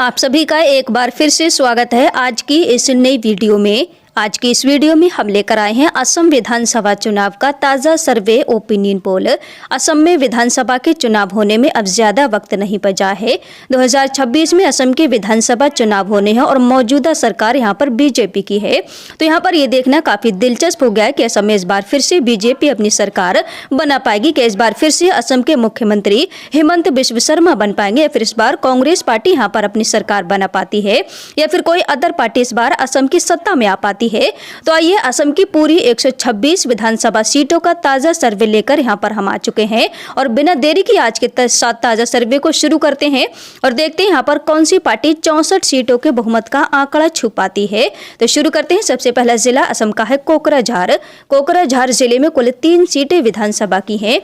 आप सभी का एक बार फिर से स्वागत है आज की इस नई वीडियो में। आज की इस वीडियो में हम लेकर आए हैं असम विधानसभा चुनाव का ताज़ा सर्वे ओपिनियन पोल। असम में विधानसभा के चुनाव होने में अब ज़्यादा वक्त नहीं बचा है। 2026 में असम के विधानसभा चुनाव होने हैं और मौजूदा सरकार यहां पर बीजेपी की है। तो यहां पर ये देखना काफ़ी दिलचस्प हो गया है कि असम में इस बार फिर से बीजेपी अपनी सरकार बना पाएगी, कि इस बार फिर से असम के मुख्यमंत्री हेमंत बिस्व शर्मा बन पाएंगे, या फिर इस बार कांग्रेस पार्टी यहाँ पर अपनी सरकार बना पाती है, या फिर कोई अदर पार्टी इस बार असम की सत्ता में आ पाती है। तो आइए असम की पूरी 126 विधानसभा सीटों का ताजा सर्वे लेकर यहाँ पर हम आ चुके हैं और बिना देरी की आज के ताजा सर्वे को शुरू करते हैं और देखते हैं यहाँ पर कौन सी पार्टी 64 सीटों के बहुमत का आंकड़ा छू पाती है। तो शुरू करते हैं। सबसे पहला जिला असम का है कोकराझार। कोकराझार जिले में कुल 3 सीटें विधानसभा की हैं।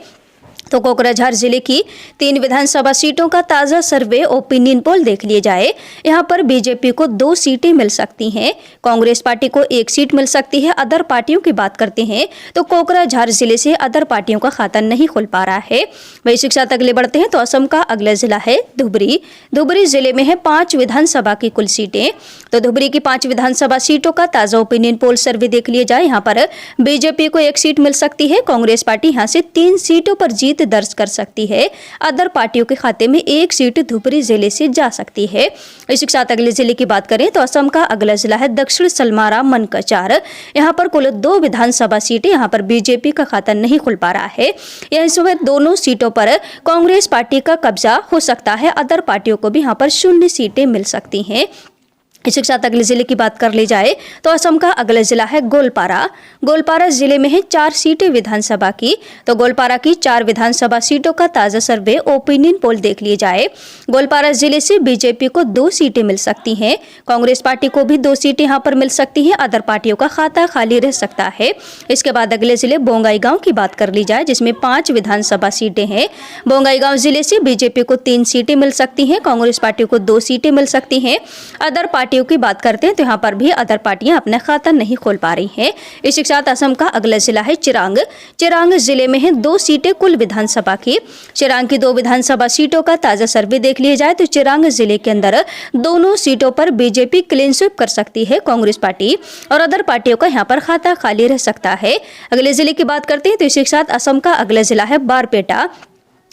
तो कोकराझार जिले की 3 विधानसभा सीटों का ताज़ा सर्वे ओपिनियन पोल देख लिए जाए। यहाँ पर बीजेपी को 2 सीटें मिल सकती हैं, कांग्रेस पार्टी को 1 सीट मिल सकती है। अदर पार्टियों की बात करते हैं तो कोकराझार जिले से अदर पार्टियों का खाता नहीं खुल पा रहा है। वही शिक्षा तक अगले बढ़ते हैं तो असम का अगला जिला है धुबरी। धुबरी जिले में है 5 विधानसभा की कुल सीटें। तो धुबरी की 5 विधानसभा सीटों का ताज़ा ओपिनियन पोल सर्वे देख लिए जाए। यहाँ पर बीजेपी को 1 सीट मिल सकती है, कांग्रेस पार्टी यहाँ से 3 सीटों पर जीत दर्ज कर सकती है। अदर पार्टियों के खाते में 1 सीट धुबरी जिले से जा सकती है। इसी के साथ अगले जिले की बात करें तो असम का अगला जिला है दक्षिण सलमारा मनकचार। यहाँ पर कुल 2 विधानसभा सीटें, यहाँ पर बीजेपी का खाता नहीं खुल पा रहा है। यह इस वक्त दोनों सीटों पर कांग्रेस पार्टी का कब्जा हो सकता है। अदर पार्टियों को भी यहाँ पर 0 सीटें मिल सकती हैं। इसी के साथ अगले जिले की बात कर ली जाए तो असम का अगला जिला है गोलपारा। गोलपारा जिले में है 4 सीटें विधानसभा की। तो गोलपारा की 4 विधानसभा सीटों का ताज़ा सर्वे ओपिनियन पोल देख लिए जाए। गोलपारा जिले से बीजेपी को 2 सीटें मिल सकती हैं, कांग्रेस पार्टी को भी 2 सीटें यहाँ पर मिल सकती हैं। अदर पार्टियों का खाता खाली रह सकता है। इसके बाद अगले जिले बोंगाईगांव की बात कर ली जाए, जिसमें 5 विधानसभा सीटें हैं। बोंगाईगांव जिले से बीजेपी को 3 सीटें मिल सकती हैं, कांग्रेस पार्टी को 2 सीटें मिल सकती हैं। अदर पार्टियों की बात करते हैं तो यहाँ पर भी अदर पार्टियां अपना खाता नहीं खोल पा रही हैं। इसी के साथ असम का अगला जिला है चिरांग। चिरांग जिले में है 2 सीटें कुल विधानसभा की। चिरांग की 2 विधानसभा सीटों का ताजा सर्वे देख लिया जाए तो चिरांग जिले के अंदर दोनों सीटों पर बीजेपी क्लीन स्वीप कर सकती है, कांग्रेस पार्टी और अदर पार्टियों का यहाँ पर खाता खाली रह सकता है। अगले जिले की बात करते हैं तो इसी के साथ असम का अगला जिला है बारपेटा।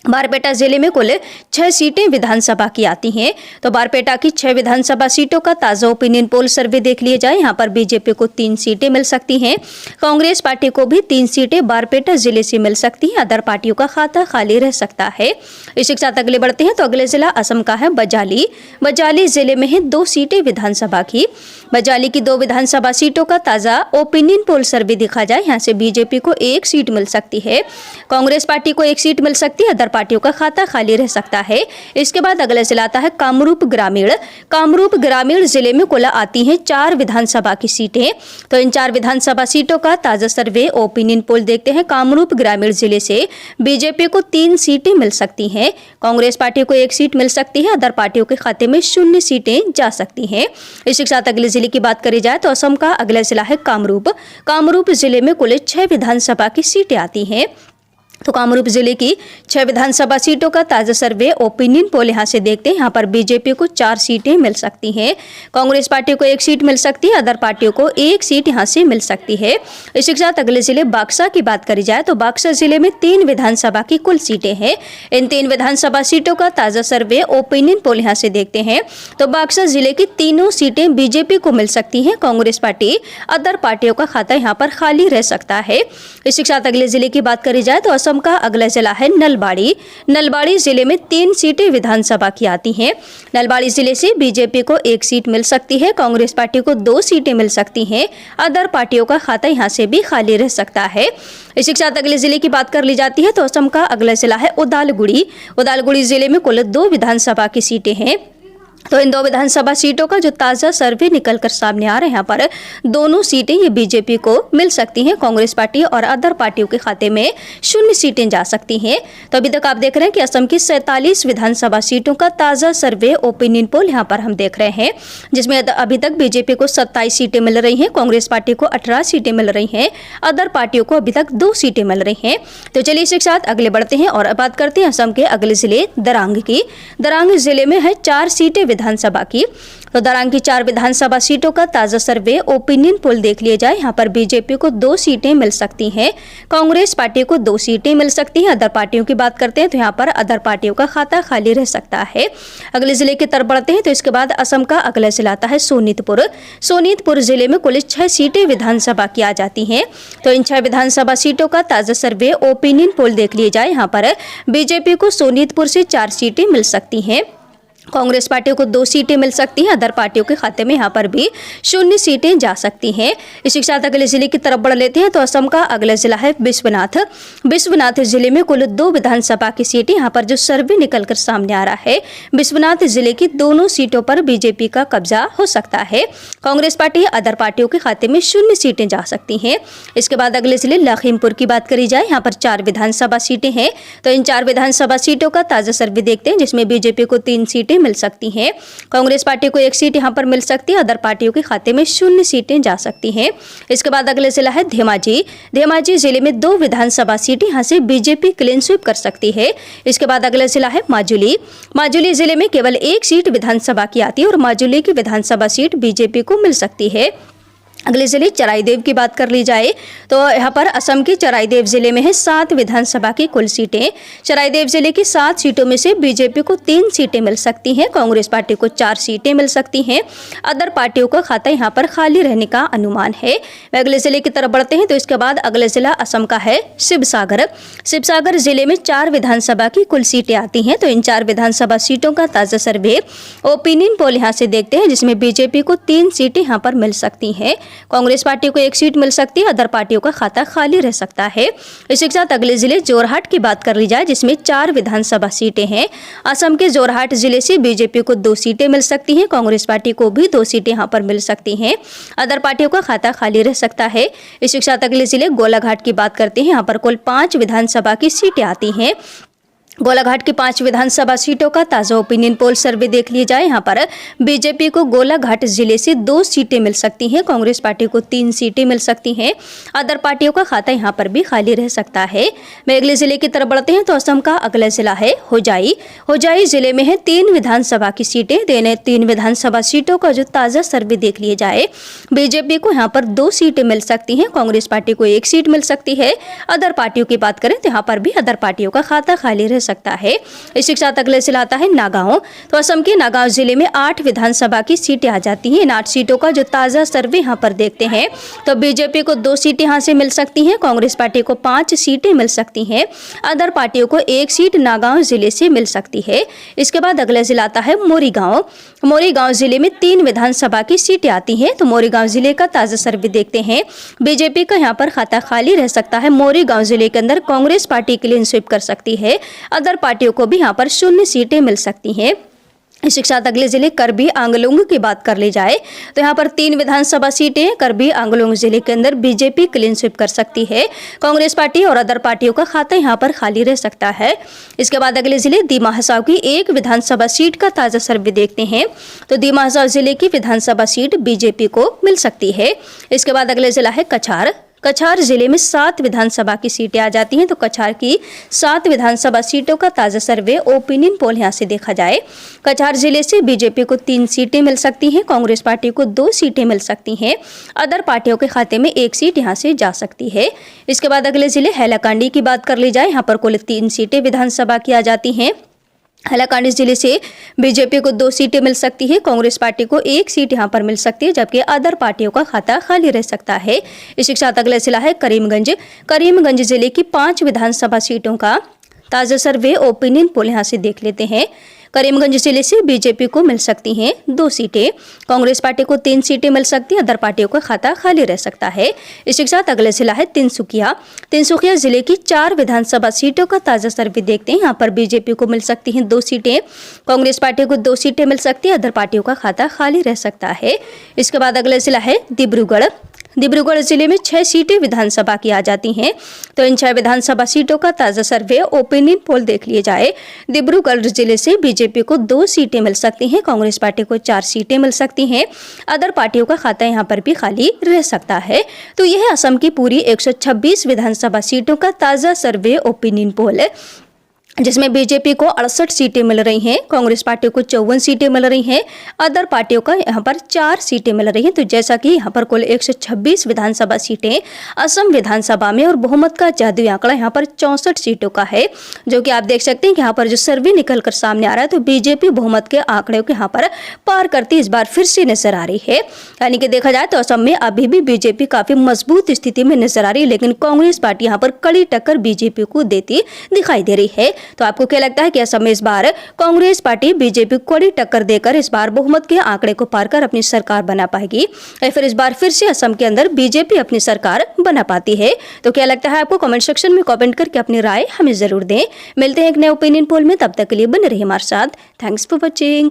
बारपेटा जिले में कुल 6 सीटें विधानसभा की आती हैं। तो बारपेटा की 6 विधानसभा सीटों का ताज़ा ओपिनियन पोल सर्वे देख लिए जाए। यहाँ पर बीजेपी को 3 सीटें मिल सकती हैं, कांग्रेस पार्टी को भी 3 सीटें बारपेटा जिले से मिल सकती हैं। अदर पार्टियों का खाता खाली रह सकता है। इसी के साथ अगले बढ़ते हैं तो अगले जिला असम का है बजाली। बजाली जिले में है 2 सीटें विधानसभा की। बजाली की 2 विधानसभा सीटों का ताज़ा ओपिनियन पोल सर्वे देखा जाए। यहाँ से बीजेपी को 1 सीट मिल सकती है, कांग्रेस पार्टी को 1 सीट मिल सकती है। अदर पार्टियों का खाता खाली रह सकता है। इसके बाद अगला जिला आता है कामरूप ग्रामीण। कामरूप ग्रामीण जिले में कुल आती हैं 4 विधानसभा की सीटें। तो इन 4 विधानसभा सीटों का ताजा सर्वे ओपिनियन पोल देखते हैं। कामरूप ग्रामीण जिले से बीजेपी को 3 सीटें मिल सकती हैं, कांग्रेस पार्टी को 1 सीट मिल सकती है। अदर पार्टियों के खाते में 0 सीटें जा सकती हैं। इसी के साथ अगले जिले की बात करी जाए तो असम का अगला जिला है कामरूप। कामरूप जिले में कुल 6 विधानसभा की सीटें आती हैं। तो कामरूप जिले की 6 विधानसभा सीटों का ताजा सर्वे ओपिनियन पोल यहाँ से देखते हैं। यहाँ पर बीजेपी को 4 सीटें मिल सकती हैं, कांग्रेस पार्टी को 1 सीट मिल सकती है। अदर पार्टियों को 1 सीट यहाँ से मिल सकती है। इसी के साथ अगले जिले बाक्सा की बात करी जाए तो बाक्सा जिले में 3 विधानसभा की कुल सीटें हैं। इन 3 विधानसभा सीटों का ताजा सर्वे ओपिनियन पोल यहाँ से देखते हैं। तो बाक्सा जिले की तीनों सीटें बीजेपी को मिल सकती हैं, कांग्रेस पार्टी अदर पार्टियों का खाता यहाँ पर खाली रह सकता है। इसी के साथ अगले जिले की बात करी जाए तो असम का अगला जिला है नलबाड़ी। नलबाड़ी जिले में 3 सीटें विधानसभा की आती हैं। नलबाड़ी जिले से बीजेपी को 1 सीट मिल सकती है, कांग्रेस पार्टी को 2 सीटें मिल सकती हैं। अदर पार्टियों का खाता यहाँ से भी खाली रह सकता है। इसी के साथ अगले जिले की बात कर ली जाती है तो असम का अगला जिला है उदालगुड़ी। उदालगुड़ी जिले में कुल 2 विधानसभा की सीटें हैं। तो इन 2 विधानसभा सीटों का जो ताज़ा सर्वे निकल कर सामने आ रहे हैं, यहाँ पर दोनों सीटें ये बीजेपी को मिल सकती हैं, कांग्रेस पार्टी और अदर पार्टियों के खाते में 0 सीटें जा सकती हैं। तो अभी तक आप देख रहे हैं कि असम की 47 विधानसभा सीटों का ताज़ा सर्वे ओपिनियन पोल यहाँ पर हम देख रहे हैं, जिसमें अभी तक बीजेपी को 27 सीटें मिल रही हैं, कांग्रेस पार्टी को 18 सीटें मिल रही हैं, अदर पार्टियों को अभी तक 2 सीटें मिल रही हैं। तो चलिए इसके साथ आगे बढ़ते हैं और बात करते हैं असम के अगले जिले दरांग की। दरांग जिले में है 4 सीटें विधानसभा की। तो दरंग की 4 विधानसभा सीटों का ताजा सर्वे ओपिनियन पोल देख लिया जाए। यहाँ पर बीजेपी को 2 सीटें मिल सकती हैं, कांग्रेस पार्टी को 2 सीटें मिल सकती हैं। अदर पार्टियों की बात करते हैं तो यहाँ पर अदर पार्टियों का खाता खाली रह सकता है। अगले जिले की तरफ बढ़ते हैं तो इसके बाद असम का अगला जिला आता है सोनीतपुर। सोनीतपुर जिले में कुल 6 सीटें विधानसभा की आ जाती हैं। तो इन 6 विधानसभा सीटों का ताजा सर्वे ओपिनियन पोल देख लिए जाए। यहाँ पर बीजेपी को सोनीतपुर से 4 सीटें मिल सकती हैं, कांग्रेस पार्टी को 2 सीटें मिल सकती हैं। अदर पार्टियों के खाते में यहाँ पर भी 0 सीटें जा सकती हैं। इसी के साथ अगले जिले की तरफ बढ़ लेते हैं तो असम का अगला जिला है बिश्वनाथ। बिश्वनाथ जिले में कुल 2 विधानसभा की सीटें यहाँ पर जो सर्वे निकलकर सामने आ रहा है, बिश्वनाथ जिले की दोनों सीटों पर बीजेपी का कब्जा हो सकता है। कांग्रेस पार्टी अदर पार्टियों के खाते में 0 सीटें जा सकती हैं। इसके बाद अगले जिले लखीमपुर की बात करी जाए, यहाँ पर 4 विधानसभा सीटें हैं। तो इन 4 विधानसभा सीटों का ताजा सर्वे देखते हैं, जिसमें बीजेपी को 3 सीटें मिल सकती हैं, कांग्रेस पार्टी को 1 सीट यहां पर मिल सकती है, अदर पार्टियों के खाते में 0 सीटें जा सकती हैं। इसके बाद अगले जिला है धेमाजी। धेमाजी जिले में 2 विधानसभा सीट यहां से बीजेपी क्लीन स्वीप कर सकती है। इसके बाद अगले जिला है माजुली। माजुली जिले में केवल 1 सीट विधानसभा की आती है और माजुली की विधानसभा सीट बीजेपी को मिल सकती है। अगले जिले चराईदेव की बात कर ली जाए तो यहाँ पर असम के चराईदेव जिले में है 7 विधानसभा की कुल सीटें। चराईदेव जिले की 7 सीटों में से बीजेपी को 3 सीटें मिल सकती हैं, कांग्रेस पार्टी को 4 सीटें मिल सकती हैं। अदर पार्टियों का खाता यहाँ पर खाली रहने का अनुमान है। अगले जिले की तरफ बढ़ते हैं तो इसके बाद अगले जिला असम का है शिवसागर। शिवसागर जिले में 4 विधानसभा की कुल सीटें आती हैं। तो इन 4 विधानसभा सीटों का ताजा सर्वे ओपिनियन पोल यहाँ से देखते हैं, जिसमें बीजेपी को 3 सीटें यहाँ पर मिल सकती हैं, कांग्रेस पार्टी को 1 सीट मिल सकती है, अदर पार्टियों का खाता खाली रह सकता है। इसी के साथ अगले जिले जोरहाट की बात कर ली जाए, जिसमें 4 विधानसभा सीटें हैं। असम के जोरहाट जिले से बीजेपी को 2 सीटें मिल सकती हैं, कांग्रेस पार्टी को भी 2 सीटें यहां पर मिल सकती हैं, अदर पार्टियों का खाता खाली रह सकता है। इसी के साथ अगले जिले गोलाघाट की बात करते हैं, यहाँ पर कुल 5 विधानसभा की सीटें आती हैं। गोलाघाट की 5 विधानसभा सीटों का ताजा ओपिनियन पोल सर्वे देख लिया जाए, यहाँ पर बीजेपी को गोलाघाट जिले से 2 सीटें मिल सकती हैं, कांग्रेस पार्टी को 3 सीटें मिल सकती हैं, अदर पार्टियों का खाता यहाँ पर भी खाली रह सकता है। मैं अगले जिले की तरफ बढ़ते हैं तो असम का अगला जिला है होजाई। होजाई जिले में है 3 विधानसभा की सीटें। 3 विधानसभा सीटों का जो ताजा सर्वे देख लिया जाए, बीजेपी को यहाँ पर 2 सीटें मिल सकती हैं, कांग्रेस पार्टी को 1 सीट मिल सकती है। अदर पार्टियों की बात करें तो यहाँ पर भी अदर पार्टियों का खाता खाली रह सकता है। इसी के साथ अगले जिला आता है नागांव। तो असम के नागांव जिले में 8 विधानसभा की सीटें आ जाती हैं। इन 8 सीटों का जो ताजा सर्वे यहाँ पर देखते हैं तो बीजेपी को 2 सीटें यहाँ से मिल सकती हैं, कांग्रेस पार्टी को 5 सीटें मिल सकती हैं, अदर पार्टियों को 1 सीट नागांव जिले से मिल सकती है। इसके बाद अगला जिला आता है मोरीगांव। मोरीगांव जिले में 3 विधानसभा की सीटें आती हैं। तो मोरीगांव जिले का ताजा सर्वे देखते हैं, बीजेपी का यहाँ पर खाता खाली रह सकता है। मोरीगांव जिले के अंदर कांग्रेस पार्टी क्लीन स्वीप कर सकती है, अदर पार्टियों को भी यहाँ पर 0 सीटें मिल सकती हैं। इसी के साथ अगले जिले करबी आंगलोंग की बात कर ली जाए तो यहाँ पर 3 विधानसभा सीटें करबी आंगलोंग जिले के अंदर बीजेपी क्लीन स्वीप कर सकती है, कांग्रेस पार्टी और अदर पार्टियों का खाता यहाँ पर खाली रह सकता है। इसके बाद अगले जिले दीमा हसाव की 1 विधानसभा सीट का ताजा सर्वे देखते हैं। तो दीमा हसाव जिले की विधानसभा सीट बीजेपी को मिल सकती है। इसके बाद अगले जिला है कछार। कछार जिले में 7 विधानसभा की सीटें आ जाती हैं। तो कछार की 7 विधानसभा सीटों का ताजा सर्वे ओपिनियन पोल यहाँ से देखा जाए, कछार जिले से बीजेपी को 3 सीटें मिल सकती हैं, कांग्रेस पार्टी को 2 सीटें मिल सकती हैं, अदर पार्टियों के खाते में 1 सीट यहाँ से जा सकती है। इसके बाद अगले जिले हैलाकांडी की बात कर ली जाए, यहाँ पर कुल 3 सीटें विधानसभा की आ जाती हैं। हैलाकांडी जिले से बीजेपी को 2 सीटें मिल सकती है, कांग्रेस पार्टी को 1 सीट यहां पर मिल सकती है, जबकि अदर पार्टियों का खाता खाली रह सकता है। इसी के साथ अगला जिला है करीमगंज। करीमगंज जिले की 5 विधानसभा सीटों का ताजा सर्वे ओपिनियन पोल यहाँ से देख लेते हैं। करीमगंज जिले से बीजेपी को मिल सकती हैं 2 सीटें, कांग्रेस पार्टी को 3 सीटें मिल सकती हैं, अदर पार्टियों का खाता खाली रह सकता है। इसी के साथ अगले जिला है तिनसुकिया। तिनसुकिया जिले की 4 विधानसभा सीटों का ताजा सर्वे देखते हैं। यहाँ पर बीजेपी को मिल सकती हैं 2 सीटें, कांग्रेस पार्टी को 2 सीटें मिल सकती है, अदर पार्टियों का खाता खाली रह सकता है। इसके बाद अगले जिला है डिब्रूगढ़। डिब्रूगढ़ जिले में 6 सीटें विधानसभा की आ जाती हैं। तो इन 6 विधानसभा सीटों का ताजा सर्वे ओपिनियन पोल देख लिए जाए, डिब्रूगढ़ जिले से बीजेपी को 2 सीटें मिल सकती हैं, कांग्रेस पार्टी को 4 सीटें मिल सकती हैं, अदर पार्टियों का खाता यहाँ पर भी खाली रह सकता है। तो यह है असम की पूरी 126 विधानसभा सीटों का ताजा सर्वे ओपिनियन पोल। जिसमें बीजेपी को 68 सीटें मिल रही हैं, कांग्रेस पार्टी को 54 सीटें मिल रही हैं, अदर पार्टियों का यहाँ पर 4 सीटें मिल रही हैं। तो जैसा कि यहाँ पर कुल 126 विधानसभा सीटें असम विधानसभा में और बहुमत का जादुई आंकड़ा यहाँ पर 64 सीटों का है, जो कि आप देख सकते हैं कि यहाँ पर जो सर्वे निकल कर सामने आ रहा है तो बीजेपी बहुमत के आंकड़े को यहाँ पर पार करती इस बार फिर से नजर आ रही है। यानी कि देखा जाए तो असम में अभी भी बीजेपी काफी मजबूत स्थिति में नजर आ रही है, लेकिन कांग्रेस पार्टी यहाँ पर कड़ी टक्कर बीजेपी को देती दिखाई दे रही है। तो आपको क्या लगता है कि असम में इस बार कांग्रेस पार्टी बीजेपी को कड़ी टक्कर देकर इस बार बहुमत के आंकड़े को पार कर अपनी सरकार बना पाएगी, या फिर इस बार फिर से असम के अंदर बीजेपी अपनी सरकार बना पाती है? तो क्या लगता है आपको? कमेंट सेक्शन में कमेंट करके अपनी राय हमें जरूर दें। मिलते हैं एक नए ओपिनियन पोल में, तब तक के लिए बने रहिए हमारे साथ। Thanks for watching.